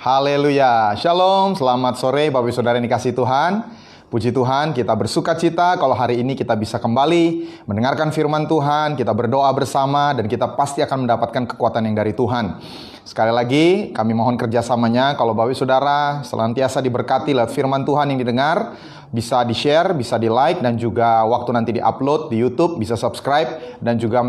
Haleluya. Shalom, selamat sore Bapak Ibu Saudara yang dikasihi Tuhan. Puji Tuhan, kita bersuka cita kalau hari ini kita bisa kembali mendengarkan firman Tuhan, kita berdoa bersama, dan kita pasti akan mendapatkan kekuatan yang dari Tuhan. Sekali lagi, kami mohon kerjasamanya kalau Bapak Ibu Saudara senantiasa diberkati lewat firman Tuhan yang didengar, bisa di-share, bisa di-like, dan juga waktu nanti di-upload di YouTube, bisa subscribe, dan juga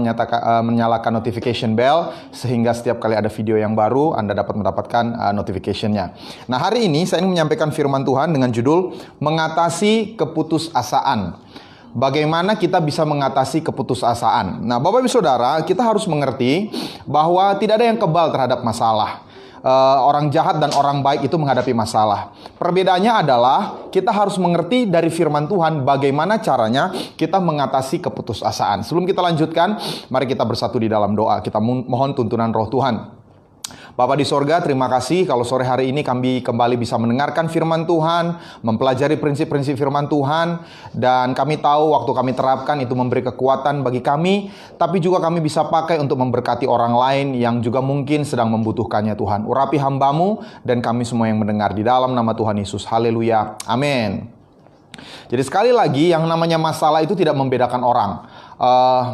menyalakan notification bell, sehingga setiap kali ada video yang baru, Anda dapat mendapatkan notification-nya. Nah, hari ini saya ingin menyampaikan firman Tuhan dengan judul Mengatasi Keputusasaan. Bagaimana kita bisa mengatasi keputusasaan? Nah, Bapak Ibu Saudara, kita harus mengerti bahwa tidak ada yang kebal terhadap masalah. Orang jahat dan orang baik itu menghadapi masalah. Perbedaannya adalah kita harus mengerti dari firman Tuhan bagaimana caranya kita mengatasi keputusasaan. Sebelum kita lanjutkan, mari kita bersatu di dalam doa. Kita mohon tuntunan Roh Tuhan. Bapa di sorga, terima kasih kalau sore hari ini kami kembali bisa mendengarkan firman Tuhan, mempelajari prinsip-prinsip firman Tuhan, dan kami tahu waktu kami terapkan itu memberi kekuatan bagi kami, tapi juga kami bisa pakai untuk memberkati orang lain yang juga mungkin sedang membutuhkannya Tuhan. Urapi hamba-Mu dan kami semua yang mendengar di dalam nama Tuhan Yesus. Haleluya. Amin. Jadi sekali lagi, yang namanya masalah itu tidak membedakan orang.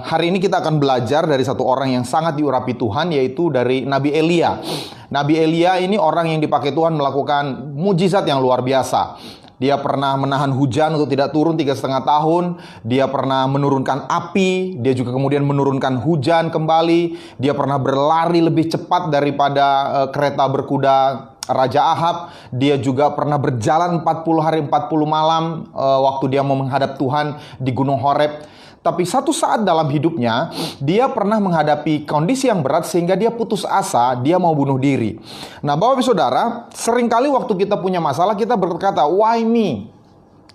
Hari ini kita akan belajar dari satu orang yang sangat diurapi Tuhan, yaitu dari Nabi Elia. Nabi Elia ini orang yang dipakai Tuhan melakukan mujizat yang luar biasa. Dia pernah menahan hujan untuk tidak turun 3,5 tahun. Dia pernah menurunkan api. Dia juga kemudian menurunkan hujan kembali. Dia pernah berlari lebih cepat daripada kereta berkuda Raja Ahab. Dia juga pernah berjalan 40 hari 40 malam waktu dia mau menghadap Tuhan di Gunung Horeb. Tapi satu saat dalam hidupnya, dia pernah menghadapi kondisi yang berat sehingga dia putus asa, dia mau bunuh diri. Nah, Bapak Ibu Saudara, seringkali waktu kita punya masalah, kita berkata, why me?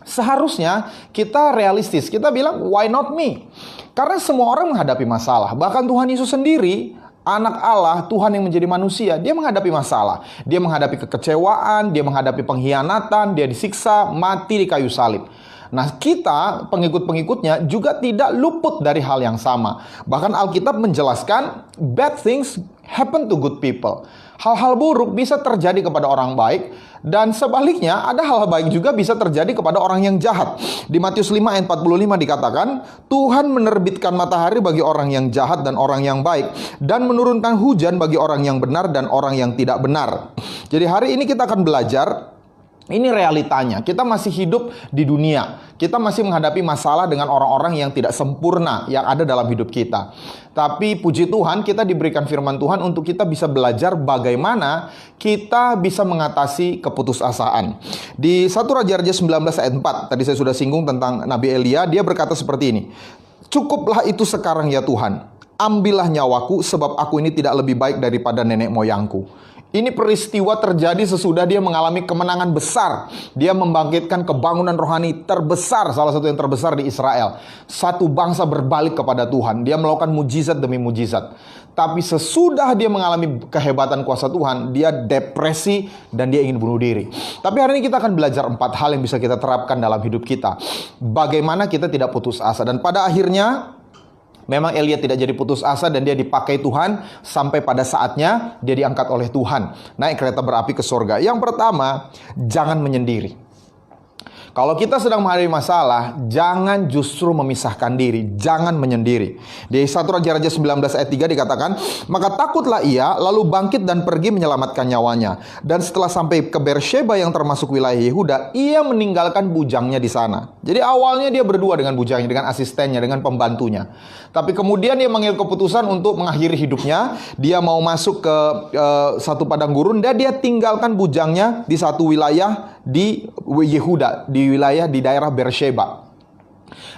Seharusnya kita realistis, kita bilang, why not me? Karena semua orang menghadapi masalah. Bahkan Tuhan Yesus sendiri, Anak Allah, Tuhan yang menjadi manusia, dia menghadapi masalah. Dia menghadapi kekecewaan, dia menghadapi pengkhianatan, dia disiksa, mati di kayu salib. Nah, kita, pengikut-pengikutnya juga tidak luput dari hal yang sama. Bahkan Alkitab menjelaskan, bad things happen to good people. Hal-hal buruk bisa terjadi kepada orang baik, dan sebaliknya ada hal baik juga bisa terjadi kepada orang yang jahat. Di Matius 5 ayat 45 dikatakan, Tuhan menerbitkan matahari bagi orang yang jahat dan orang yang baik, dan menurunkan hujan bagi orang yang benar dan orang yang tidak benar. Jadi hari ini kita akan belajar. Ini realitanya, kita masih hidup di dunia. Kita masih menghadapi masalah dengan orang-orang yang tidak sempurna yang ada dalam hidup kita. Tapi puji Tuhan, kita diberikan firman Tuhan untuk kita bisa belajar bagaimana kita bisa mengatasi keputusasaan. Di 1 Raja-Raja 19 ayat 4, tadi saya sudah singgung tentang Nabi Elia, dia berkata seperti ini. Cukuplah itu sekarang ya Tuhan, ambillah nyawaku sebab aku ini tidak lebih baik daripada nenek moyangku. Ini peristiwa terjadi sesudah dia mengalami kemenangan besar. Dia membangkitkan kebangunan rohani terbesar, salah satu yang terbesar di Israel. Satu bangsa berbalik kepada Tuhan. Dia melakukan mujizat demi mujizat. Tapi sesudah dia mengalami kehebatan kuasa Tuhan, dia depresi dan dia ingin bunuh diri. Tapi hari ini kita akan belajar 4 hal yang bisa kita terapkan dalam hidup kita. Bagaimana kita tidak putus asa. Dan pada akhirnya, memang Elia tidak jadi putus asa dan dia dipakai Tuhan sampai pada saatnya dia diangkat oleh Tuhan. Naik kereta berapi ke surga. Yang pertama, jangan menyendiri. Kalau kita sedang menghadapi masalah, jangan justru memisahkan diri, jangan menyendiri. Di 1 Raja-Raja 19 ayat 3 dikatakan, maka takutlah ia, lalu bangkit dan pergi menyelamatkan nyawanya. Dan setelah sampai ke Beersheba yang termasuk wilayah Yehuda, ia meninggalkan bujangnya di sana. Jadi awalnya dia berdua dengan bujangnya, dengan asistennya, dengan pembantunya. Tapi kemudian dia mengambil keputusan untuk mengakhiri hidupnya. Dia mau masuk ke satu padang gurun, dan dia tinggalkan bujangnya di satu wilayah di Yehuda, di wilayah di daerah Beersheba.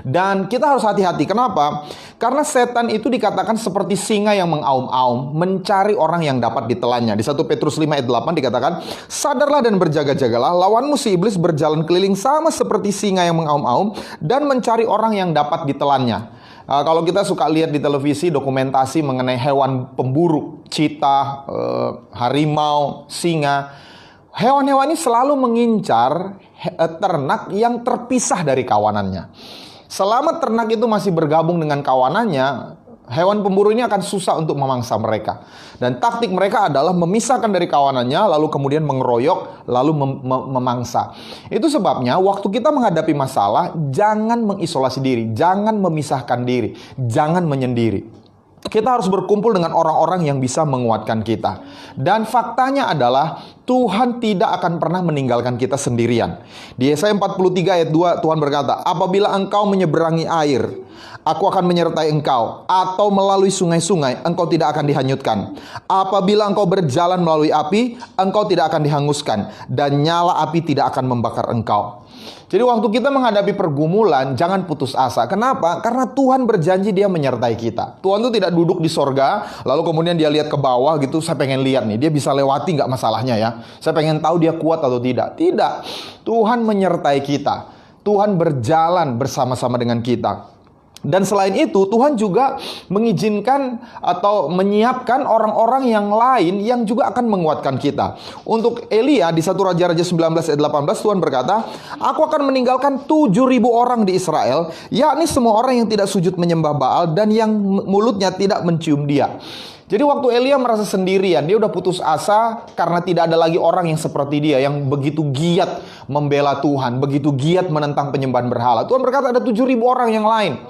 Dan kita harus hati-hati. Kenapa? Karena setan itu dikatakan seperti singa yang mengaum-aum, mencari orang yang dapat ditelannya. Di 1 Petrus 5 ayat 8 dikatakan, sadarlah dan berjaga-jagalah, lawanmu si iblis berjalan keliling sama seperti singa yang mengaum-aum dan mencari orang yang dapat ditelannya. Kalau kita suka lihat di televisi dokumentasi mengenai hewan pemburu, cheetah, harimau, singa, hewan-hewan ini selalu mengincar ternak yang terpisah dari kawanannya. Selama ternak itu masih bergabung dengan kawanannya, Hewan pemburu ini akan susah untuk memangsa mereka. Dan taktik mereka adalah memisahkan dari kawanannya, lalu kemudian mengeroyok, lalu memangsa. Itu sebabnya waktu kita menghadapi masalah, jangan mengisolasi diri, jangan memisahkan diri, jangan menyendiri. Kita harus berkumpul dengan orang-orang yang bisa menguatkan kita. Dan faktanya adalah Tuhan tidak akan pernah meninggalkan kita sendirian. Di Yesaya 43 ayat 2 Tuhan berkata, apabila engkau menyeberangi air, aku akan menyertai engkau. Atau melalui sungai-sungai, engkau tidak akan dihanyutkan. Apabila engkau berjalan melalui api, engkau tidak akan dihanguskan. Dan nyala api tidak akan membakar engkau. Jadi waktu kita menghadapi pergumulan, jangan putus asa. Kenapa? Karena Tuhan berjanji dia menyertai kita. Tuhan itu tidak duduk di sorga, lalu kemudian dia lihat ke bawah gitu, saya pengen lihat nih, dia bisa lewati nggak masalahnya ya. Saya pengen tahu dia kuat atau tidak. Tidak. Tuhan menyertai kita. Tuhan berjalan bersama-sama dengan kita. Dan selain itu, Tuhan juga mengizinkan atau menyiapkan orang-orang yang lain yang juga akan menguatkan kita. Untuk Elia di 1 Raja-Raja 19 ayat 18, Tuhan berkata, aku akan meninggalkan 7.000 orang di Israel, yakni semua orang yang tidak sujud menyembah Baal dan yang mulutnya tidak mencium dia. Jadi waktu Elia merasa sendirian, dia udah putus asa karena tidak ada lagi orang yang seperti dia, yang begitu giat membela Tuhan, begitu giat menentang penyembahan berhala. Tuhan berkata ada 7.000 orang yang lain.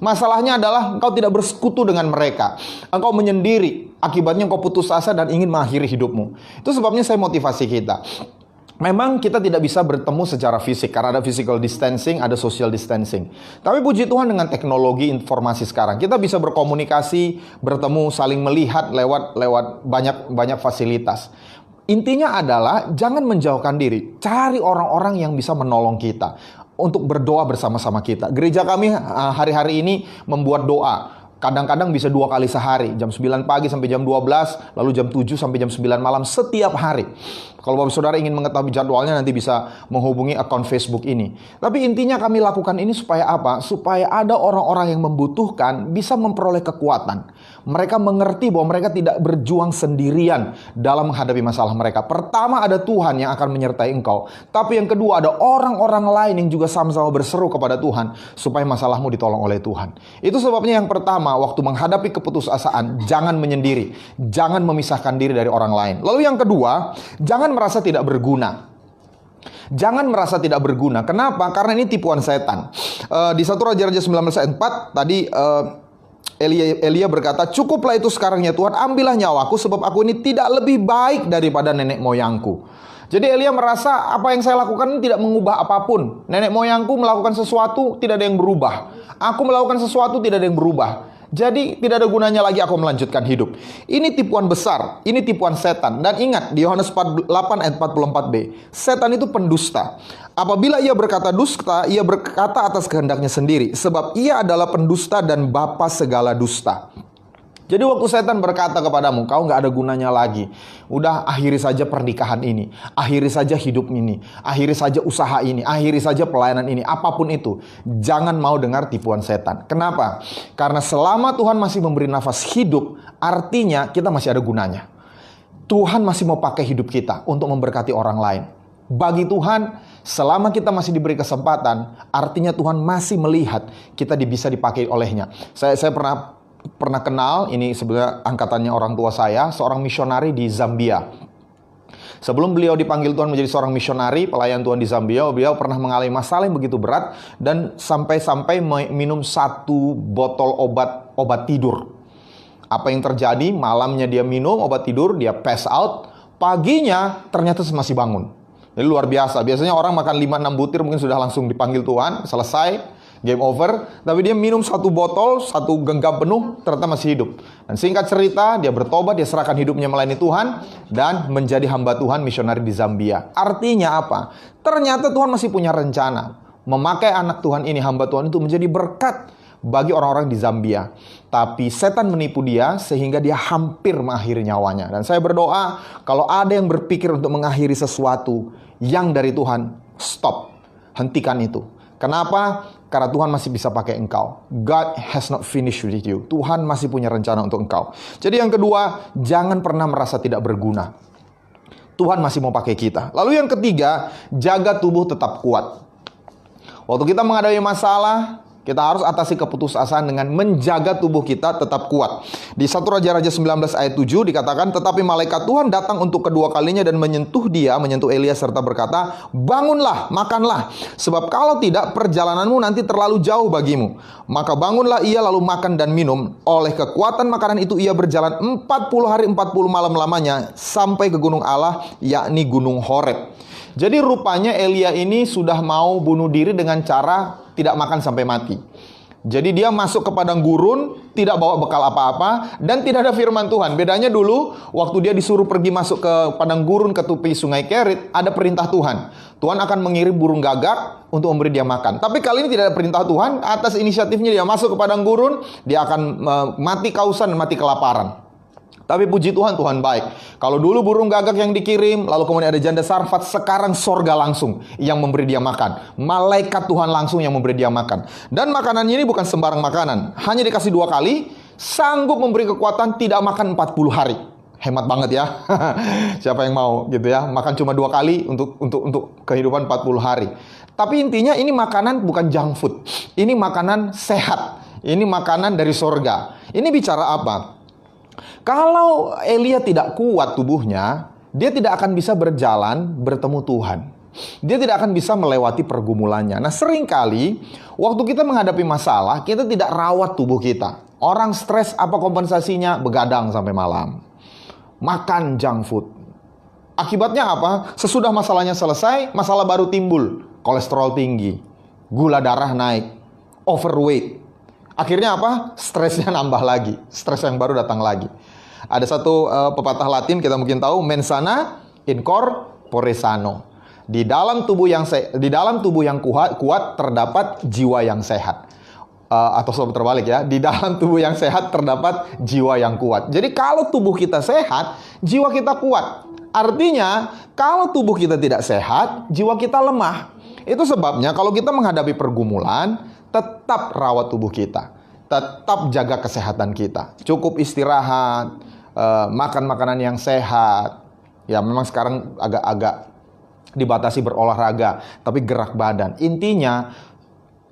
Masalahnya adalah engkau tidak bersekutu dengan mereka. Engkau menyendiri, akibatnya engkau putus asa dan ingin mengakhiri hidupmu. Itu sebabnya saya motivasi kita. Memang kita tidak bisa bertemu secara fisik karena ada physical distancing, ada social distancing. Tapi puji Tuhan dengan teknologi informasi sekarang kita bisa berkomunikasi, bertemu, saling melihat lewat banyak fasilitas. Intinya adalah jangan menjauhkan diri, cari orang-orang yang bisa menolong kita untuk berdoa bersama-sama kita. Gereja kami hari-hari ini membuat doa. Kadang-kadang bisa 2 kali sehari, jam 9 pagi sampai jam 12, lalu jam 7 sampai jam 9 malam setiap hari. Kalau Bapak Saudara ingin mengetahui jadwalnya, nanti bisa menghubungi akun Facebook ini. Tapi intinya kami lakukan ini supaya apa? Supaya ada orang-orang yang membutuhkan bisa memperoleh kekuatan. Mereka mengerti bahwa mereka tidak berjuang sendirian dalam menghadapi masalah mereka. Pertama, ada Tuhan yang akan menyertai engkau. Tapi yang kedua, ada orang-orang lain yang juga sama-sama berseru kepada Tuhan supaya masalahmu ditolong oleh Tuhan. Itu sebabnya yang pertama, waktu menghadapi keputusasaan, jangan menyendiri, jangan memisahkan diri dari orang lain. Lalu yang kedua, jangan merasa tidak berguna. Jangan merasa tidak berguna. Kenapa? Karena ini tipuan setan. Di 1 Raja-Raja 19 ayat 4 tadi Elia berkata, cukuplah itu sekarang ya Tuhan, ambillah nyawaku sebab aku ini tidak lebih baik daripada nenek moyangku. Jadi Elia merasa apa yang saya lakukan tidak mengubah apapun. Nenek moyangku melakukan sesuatu, tidak ada yang berubah. Aku melakukan sesuatu, tidak ada yang berubah. Jadi tidak ada gunanya lagi aku melanjutkan hidup. Ini tipuan besar, ini tipuan setan. Dan ingat di Yohanes 8 ayat 44b, setan itu pendusta. Apabila ia berkata dusta, ia berkata atas kehendaknya sendiri, sebab ia adalah pendusta dan bapa segala dusta. Jadi waktu setan berkata kepadamu, kau gak ada gunanya lagi, udah akhiri saja pernikahan ini, akhiri saja hidup ini, akhiri saja usaha ini, akhiri saja pelayanan ini, apapun itu, jangan mau dengar tipuan setan. Kenapa? Karena selama Tuhan masih memberi nafas hidup, artinya kita masih ada gunanya. Tuhan masih mau pakai hidup kita untuk memberkati orang lain. Bagi Tuhan, selama kita masih diberi kesempatan, artinya Tuhan masih melihat kita bisa dipakai olehnya. Saya pernah kenal, ini sebenarnya angkatannya orang tua saya, seorang misionari di Zambia. Sebelum beliau dipanggil Tuhan menjadi seorang misionari, pelayan Tuhan di Zambia, beliau pernah mengalami masalah yang begitu berat dan sampai-sampai minum 1 botol obat tidur. Apa yang terjadi? Malamnya dia minum obat tidur, dia pass out, paginya ternyata masih bangun. Jadi luar biasa. Biasanya orang makan 5-6 butir mungkin sudah langsung dipanggil Tuhan, selesai, game over. Tapi dia minum 1 botol, 1 genggam penuh, ternyata masih hidup. Dan singkat cerita, dia bertobat, dia serahkan hidupnya melayani Tuhan, dan menjadi hamba Tuhan misionari di Zambia. Artinya apa? Ternyata Tuhan masih punya rencana memakai anak Tuhan ini, hamba Tuhan itu menjadi berkat bagi orang-orang di Zambia. Tapi setan menipu dia sehingga dia hampir mengakhiri nyawanya. Dan saya berdoa, kalau ada yang berpikir untuk mengakhiri sesuatu yang dari Tuhan, stop, hentikan itu. Kenapa? Karena Tuhan masih bisa pakai engkau. God has not finished with you. Tuhan masih punya rencana untuk engkau. Jadi yang kedua, jangan pernah merasa tidak berguna. Tuhan masih mau pakai kita. Lalu yang ketiga, jaga tubuh tetap kuat. Waktu kita menghadapi masalah, Kita harus atasi keputusasaan dengan menjaga tubuh kita tetap kuat. Di 1 Raja-Raja 19 ayat 7 dikatakan, tetapi malaikat Tuhan datang untuk kedua kalinya dan menyentuh Elia serta berkata, bangunlah, makanlah, sebab kalau tidak perjalananmu nanti terlalu jauh bagimu. Maka bangunlah ia lalu makan dan minum. Oleh kekuatan makanan itu ia berjalan 40 hari 40 malam lamanya sampai ke gunung Allah, yakni gunung Horeb. Jadi rupanya Elia ini sudah mau bunuh diri dengan cara tidak makan sampai mati. Jadi dia masuk ke padang gurun, tidak bawa bekal apa-apa, dan tidak ada firman Tuhan. Bedanya dulu, waktu dia disuruh pergi masuk ke padang gurun ke tepi sungai Kerit, ada perintah Tuhan. Tuhan akan mengirim burung gagak untuk memberi dia makan. Tapi kali ini tidak ada perintah Tuhan, atas inisiatifnya dia masuk ke padang gurun, dia akan mati kausan dan mati kelaparan. Tapi puji Tuhan, Tuhan baik. Kalau dulu burung gagak yang dikirim, lalu kemudian ada janda sarfat, sekarang sorga langsung yang memberi dia makan. Malaikat Tuhan langsung yang memberi dia makan. Dan makanannya ini bukan sembarang makanan. Hanya dikasih 2 kali, sanggup memberi kekuatan tidak makan 40 hari. Hemat banget ya. Siapa yang mau gitu ya, makan cuma 2 kali untuk kehidupan 40 hari. Tapi intinya ini makanan bukan junk food. Ini makanan sehat. Ini makanan dari sorga. Ini bicara apa? Kalau Elia tidak kuat tubuhnya, dia tidak akan bisa berjalan bertemu Tuhan. Dia tidak akan bisa melewati pergumulannya. Nah, seringkali waktu kita menghadapi masalah, kita tidak rawat tubuh kita. Orang stres, apa kompensasinya? Begadang sampai malam. Makan junk food. Akibatnya apa? Sesudah masalahnya selesai, masalah baru timbul. Kolesterol tinggi, gula darah naik, overweight. Akhirnya apa? Stresnya nambah lagi. Stres yang baru datang lagi. Ada satu pepatah Latin kita mungkin tahu, mens sana in corpore sano. Di dalam tubuh yang kuat terdapat jiwa yang sehat. Atau terbalik ya, di dalam tubuh yang sehat terdapat jiwa yang kuat. Jadi kalau tubuh kita sehat, jiwa kita kuat. Artinya kalau tubuh kita tidak sehat, jiwa kita lemah. Itu sebabnya kalau kita menghadapi pergumulan, tetap rawat tubuh kita, tetap jaga kesehatan kita. Cukup istirahat, makan makanan yang sehat. Ya memang sekarang agak-agak dibatasi berolahraga, tapi gerak badan. Intinya,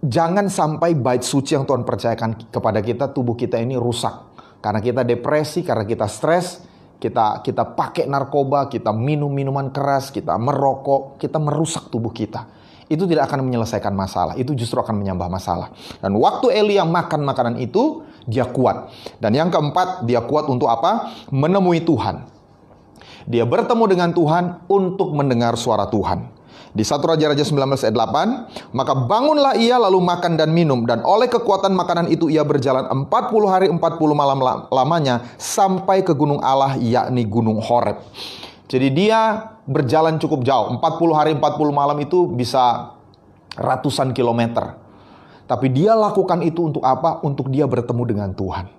jangan sampai bait suci yang Tuhan percayakan kepada kita, tubuh kita ini rusak. Karena kita depresi, karena kita stres, kita pakai narkoba, kita minum minuman keras, kita merokok, kita merusak tubuh kita. Itu tidak akan menyelesaikan masalah, itu justru akan menambah masalah. Dan waktu Elia makan makanan itu, dia kuat. Dan yang keempat, dia kuat untuk apa? Menemui Tuhan. Dia bertemu dengan Tuhan untuk mendengar suara Tuhan. Di 1 Raja-Raja 19 ayat 8, maka bangunlah ia lalu makan dan minum, dan oleh kekuatan makanan itu ia berjalan 40 hari 40 malam lamanya sampai ke gunung Allah, yakni gunung Horeb. Jadi dia berjalan cukup jauh. 40 hari 40 malam itu bisa ratusan kilometer. Tapi dia lakukan itu untuk apa? Untuk dia bertemu dengan Tuhan.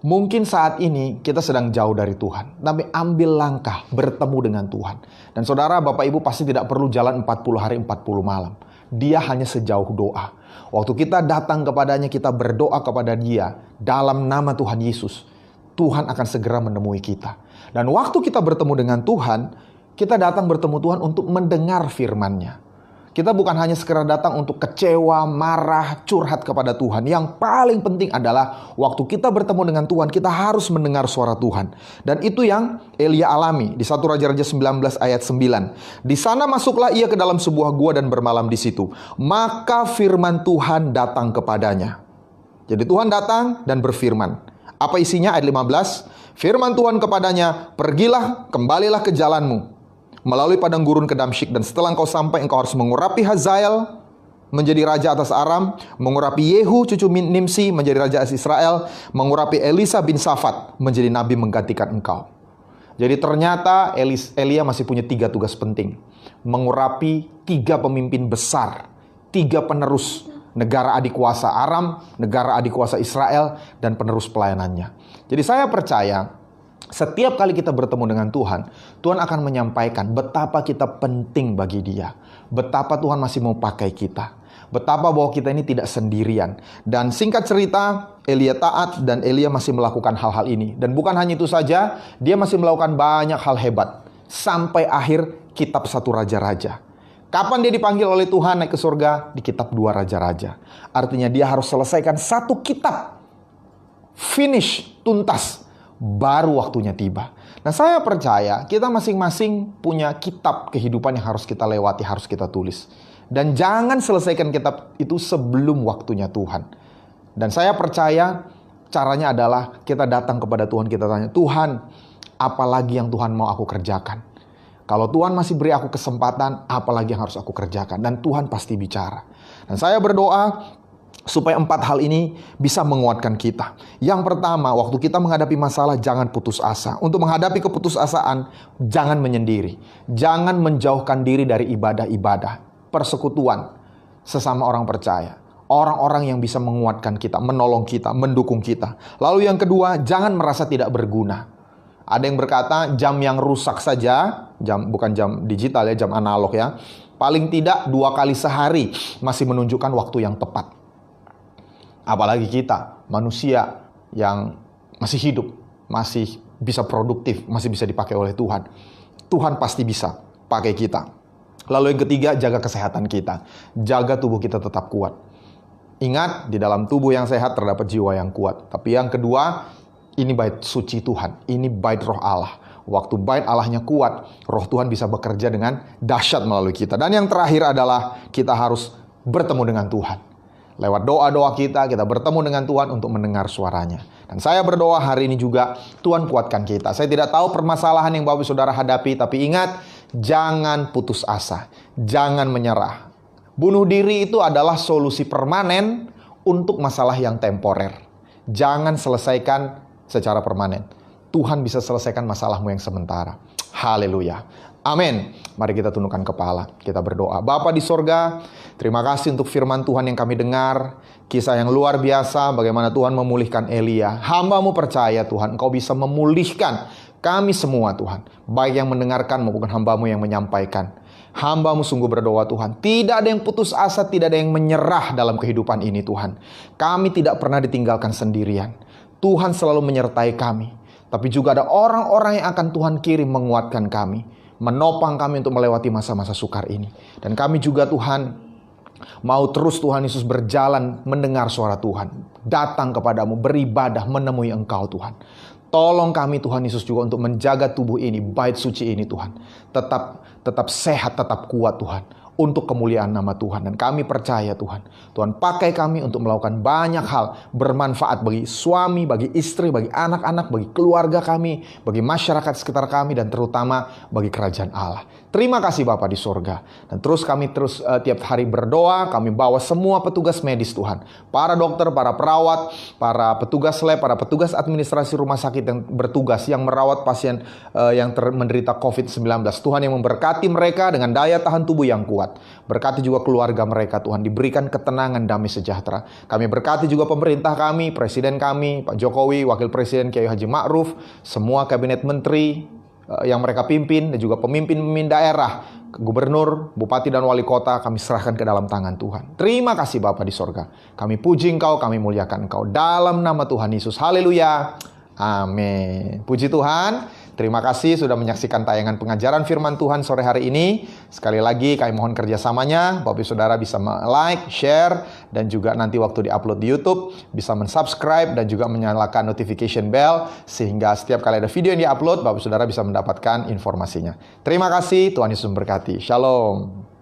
Mungkin saat ini kita sedang jauh dari Tuhan, tapi ambil langkah bertemu dengan Tuhan. Dan saudara, Bapak Ibu pasti tidak perlu jalan 40 hari 40 malam. Dia hanya sejauh doa. Waktu kita datang kepadanya, kita berdoa kepada dia dalam nama Tuhan Yesus, Tuhan akan segera menemui kita. Dan waktu kita bertemu dengan Tuhan, kita datang bertemu Tuhan untuk mendengar firman-Nya. Kita bukan hanya sekedar datang untuk kecewa, marah, curhat kepada Tuhan. Yang paling penting adalah waktu kita bertemu dengan Tuhan, kita harus mendengar suara Tuhan. Dan itu yang Elia alami di 1 Raja-Raja 19 ayat 9. Di sana masuklah ia ke dalam sebuah gua dan bermalam di situ. Maka firman Tuhan datang kepadanya. Jadi Tuhan datang dan berfirman. Apa isinya? Ayat 15. Firman Tuhan kepadanya, pergilah, kembalilah ke jalanmu melalui padang gurun ke Damsyik, dan setelah engkau sampai, engkau harus mengurapi Hazael menjadi raja atas Aram, mengurapi Yehu cucu Nimsi menjadi raja atas Israel, mengurapi Elisa bin Safat menjadi nabi menggantikan engkau. Jadi ternyata Elia masih punya 3 tugas penting. Mengurapi 3 pemimpin besar, 3 penerus negara adik kuasa Aram, negara adik kuasa Israel, dan penerus pelayanannya. Jadi saya percaya setiap kali kita bertemu dengan Tuhan, Tuhan akan menyampaikan betapa kita penting bagi Dia. Betapa Tuhan masih mau pakai kita. Betapa bahwa kita ini tidak sendirian. Dan singkat cerita, Elia taat dan Elia masih melakukan hal-hal ini. Dan bukan hanya itu saja, dia masih melakukan banyak hal hebat. Sampai akhir kitab 1 Raja-Raja. Kapan dia dipanggil oleh Tuhan naik ke surga? Di kitab 2 Raja-Raja. Artinya dia harus selesaikan satu kitab. Finish, tuntas. Baru waktunya tiba. Nah, saya percaya kita masing-masing punya kitab kehidupan yang harus kita lewati, harus kita tulis. Dan jangan selesaikan kitab itu sebelum waktunya Tuhan. Dan saya percaya caranya adalah kita datang kepada Tuhan, kita tanya, Tuhan, apa lagi yang Tuhan mau aku kerjakan? Kalau Tuhan masih beri aku kesempatan, apa lagi yang harus aku kerjakan? Dan Tuhan pasti bicara. Dan saya berdoa supaya 4 hal ini bisa menguatkan kita. Yang pertama, waktu kita menghadapi masalah, jangan putus asa. Untuk menghadapi keputusasaan, jangan menyendiri. Jangan menjauhkan diri dari ibadah-ibadah, persekutuan sesama orang percaya. Orang-orang yang bisa menguatkan kita, menolong kita, mendukung kita. Lalu yang kedua, jangan merasa tidak berguna. Ada yang berkata jam yang rusak saja, bukan jam digital ya, jam analog ya, paling tidak 2 kali sehari masih menunjukkan waktu yang tepat. Apalagi kita, manusia yang masih hidup, masih bisa produktif, masih bisa dipakai oleh Tuhan. Tuhan pasti bisa pakai kita. Lalu yang ketiga, jaga kesehatan kita. Jaga tubuh kita tetap kuat. Ingat, di dalam tubuh yang sehat terdapat jiwa yang kuat. Tapi yang kedua, ini bait suci Tuhan, ini bait roh Allah. Waktu bait Allahnya kuat, roh Tuhan bisa bekerja dengan dahsyat melalui kita. Dan yang terakhir adalah kita harus bertemu dengan Tuhan. Lewat doa-doa kita bertemu dengan Tuhan untuk mendengar suaranya. Dan saya berdoa hari ini juga Tuhan kuatkan kita. Saya tidak tahu permasalahan yang Bapak Saudara hadapi, tapi ingat, jangan putus asa, jangan menyerah. Bunuh diri itu adalah solusi permanen untuk masalah yang temporer. Jangan selesaikan secara permanen. Tuhan bisa selesaikan masalahmu yang sementara. Haleluya. Amin. Mari kita tundukkan kepala. Kita berdoa. Bapa di sorga, terima kasih untuk firman Tuhan yang kami dengar. Kisah yang luar biasa bagaimana Tuhan memulihkan Elia. Hamba-Mu percaya Tuhan, Engkau bisa memulihkan kami semua Tuhan. Baik yang mendengarkan maupun hamba-Mu yang menyampaikan. Hamba-Mu sungguh berdoa Tuhan. Tidak ada yang putus asa, tidak ada yang menyerah dalam kehidupan ini Tuhan. Kami tidak pernah ditinggalkan sendirian. Tuhan selalu menyertai kami. Tapi juga ada orang-orang yang akan Tuhan kirim menguatkan kami. Menopang kami untuk melewati masa-masa sukar ini. Dan kami juga Tuhan mau terus Tuhan Yesus berjalan mendengar suara Tuhan. Datang kepadamu, beribadah, menemui Engkau Tuhan. Tolong kami Tuhan Yesus juga untuk menjaga tubuh ini, bait suci ini Tuhan. Tetap sehat, tetap kuat Tuhan. Untuk kemuliaan nama Tuhan. Dan kami percaya Tuhan. Tuhan pakai kami untuk melakukan banyak hal bermanfaat bagi suami, bagi istri, bagi anak-anak, bagi keluarga kami, bagi masyarakat sekitar kami, dan terutama bagi kerajaan Allah. Terima kasih Bapa di sorga. Dan kami terus tiap hari berdoa, kami bawa semua petugas medis Tuhan. Para dokter, para perawat, para petugas lab, para petugas administrasi rumah sakit yang bertugas, yang merawat pasien yang menderita COVID-19. Tuhan yang memberkati mereka dengan daya tahan tubuh yang kuat. Berkati juga keluarga mereka Tuhan, diberikan ketenangan, damai sejahtera. Kami berkati juga pemerintah kami, presiden kami, Pak Jokowi, Wakil Presiden Kiai Haji Ma'ruf, semua kabinet menteri yang mereka pimpin, dan juga pemimpin-pemimpin daerah, gubernur, bupati, dan wali kota, kami serahkan ke dalam tangan Tuhan. Terima kasih Bapa di sorga. Kami puji Engkau, kami muliakan Engkau. Dalam nama Tuhan Yesus. Haleluya. Amin. Puji Tuhan. Terima kasih sudah menyaksikan tayangan pengajaran firman Tuhan sore hari ini. Sekali lagi kami mohon kerjasamanya. Bapak Saudara bisa like, share, dan juga nanti waktu diupload di YouTube bisa mensubscribe dan juga menyalakan notification bell, sehingga setiap kali ada video yang diupload, Bapak Saudara bisa mendapatkan informasinya. Terima kasih, Tuhan Yesus memberkati. Shalom.